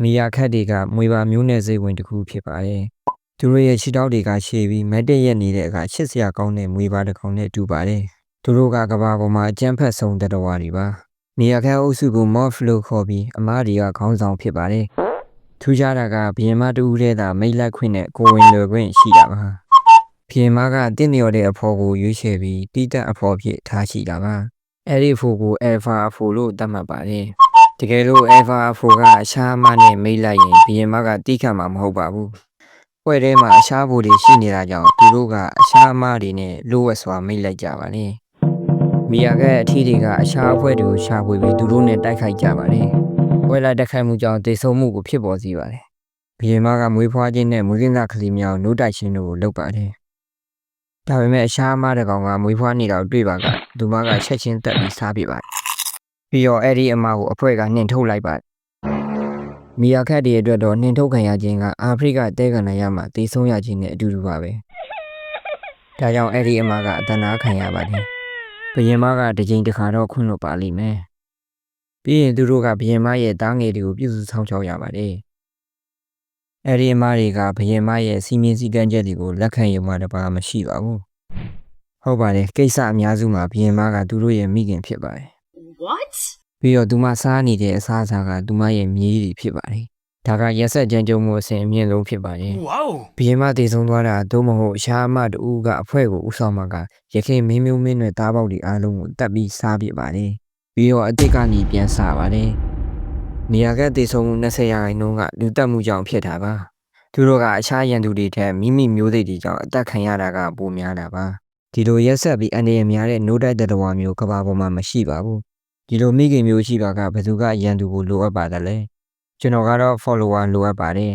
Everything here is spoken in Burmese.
မီယာခတ်တွေကမွေပါမျိုးနယ်စိတ်ဝင်တစ်ခုဖြစ်ပါတယ်။သူတို့ရဲ့ခြေထောက်တွေကရှည်ပြီးမတ်တက်ရက်နေတဲ့အခါချစ်စရာကောင်းတဲ့မွေပါတစ်ကောင်နဲ့တူပါတယ်။သူတို့ကကဘာပေါ်မှာအကျန်းဖက်ဆုံးတတော်ဝါတွေပါ။မီယာခတ်အုပ်စုကို Morph လို့ခေါ်ပြီးအမားတွေကခေါင်းဆောင်ဖြစ်ပါတယ်။ထူးခြားတာကဘယင်မတူဦးတဲ့သာမိတ်လက်ခွင့်နဲ့ကိုဝင်လွယ်ခွင့်ရှိတာပါ။ဘယင်မကတင့်လျော်တဲ့အဖော်ကိုရွေးချယ်ပြီးတိတက်အဖော်ဖြစ်ထားရှိတာပါ။အဲ့ဒီအဖိုကို Alpha အဖိုလို့သတ်မှတ်ပါတယ်။တကယ်လို့ Alpha အဖိုကအရှားအမနဲ့မိတ်လိုက်ရင်ဘယင်မကတိခတ်မှာမဟုတ်ပါဘူး။ပွဲထဲမှာအရှားဖိုတွေရှိနေတာကြောင့်သူတို့ကအရှားအမတွေနဲ့လိုဝက်စွာမိတ်လိုက်ကြပါလေ။မီယာကအထီးတွေကအရှားအဖွဲတွေကိုရှာဖွေပြီးသူတို့နဲ့တိုက်ခိုက်ကြပါလေ။ပွဲလိုက်တိုက်ခိုက်မှုကြောင့်တေဆုံးမှုကိုဖြစ်ပေါ်စေပါတယ်။ဘယင်မကမွေးဖွားခြင်းနဲ့မွေးကင်းသားကလေးများနိုးတိုက်ခြင်းတို့ကိုလုပ်ပါတယ်။ဒါပေမဲ့အရှားအမတကောင်ကမွေးဖွားနေတာကိုတွေ့ပါကသူမကချက်ချင်းတက်ပြီးစားပြပါတယ်။ပြီးတော့အဲ့ဒီအမကိုအဖွဲ့ကနှင်ထုတ်လိုက်ပါတယ်။မီယာခတ်တွေအတွက်တော့နှင်ထုတ်ခံရခြင်းကအာဖရိကတဲကန်နိုင်ရမှာတေဆုံးရခြင်းနဲ့အတူတူပါပဲ။ဒါကြောင့်အဲ့ဒီအမကအတနာခံရပါတယ်။ဘယင်မကတစ်ချိန်တစ်ခါတော့ခွင့်လွှတ်ပါလိမ့်မယ်။ပြီးရင်သူတို့ကဘယင်မရဲ့တားငယ်တွေကိုပြုစုဆောင်ရှောက်ရပါတယ်။အဲ့ဒီအမတွေကဘယင်မရဲ့စီမင်းစည်းကမ်းချက်တွေကိုလက်ခံရုံမှတပါမရှိပါဘူး။ဟုတ်ပါတယ်ကိစ္စအများစုမှာဘယင်မကသူတို့ရဲ့မိခင်ဖြစ်ပါတယ်။ What? ပြီးတော့သူမစားနေတဲ့အစားအစာကသူမရဲ့မြေးတွေဖြစ်ပါတယ်။ဒါကရက်ဆက်ကြမ်းကြုတ်မှုအဆင့်အမြင့်ဆုံးဖြစ်ပါတယ်။ Wow. ဘယင်မတည်ဆုံးသွားတာသို့မဟုတ်ရှားအမတူကအဖွဲ့ကိုဥဆောင်မှာကရခင်မင်းမျိုးမင်းတွေတားပေါက်တွေအားလုံးကိုတက်ပြီးစားပြပါတယ်။ပြီးတော့အစ်စ်ကနေပြန်စားပါတယ်။နေရာကတည်ဆုံးမှု20ရာခိုင်နှုန်းကလူတက်မှုကြောင့်ဖြစ်တာပါ။သူတို့ကအခြားရန်သူတွေထက်မိမိမျိုးစိတ်တွေကြောင့်အသက်ခံရတာကပိုများတာပါ။ဒီလိုရက်ဆက်ပြီးအနေရများတဲ့နိုးတိုက်တဲ့တော်မျိုးကဘာပေါ်မှာမရှိပါဘူး။ဒီလိုမိခင်မျိုးရှိပါကဘယ်သူကရန်သူကိုလိုအပ်ပါတယ်လဲ။ကျွန်တော်ကတော့ follower လိုအပ်ပါတယ်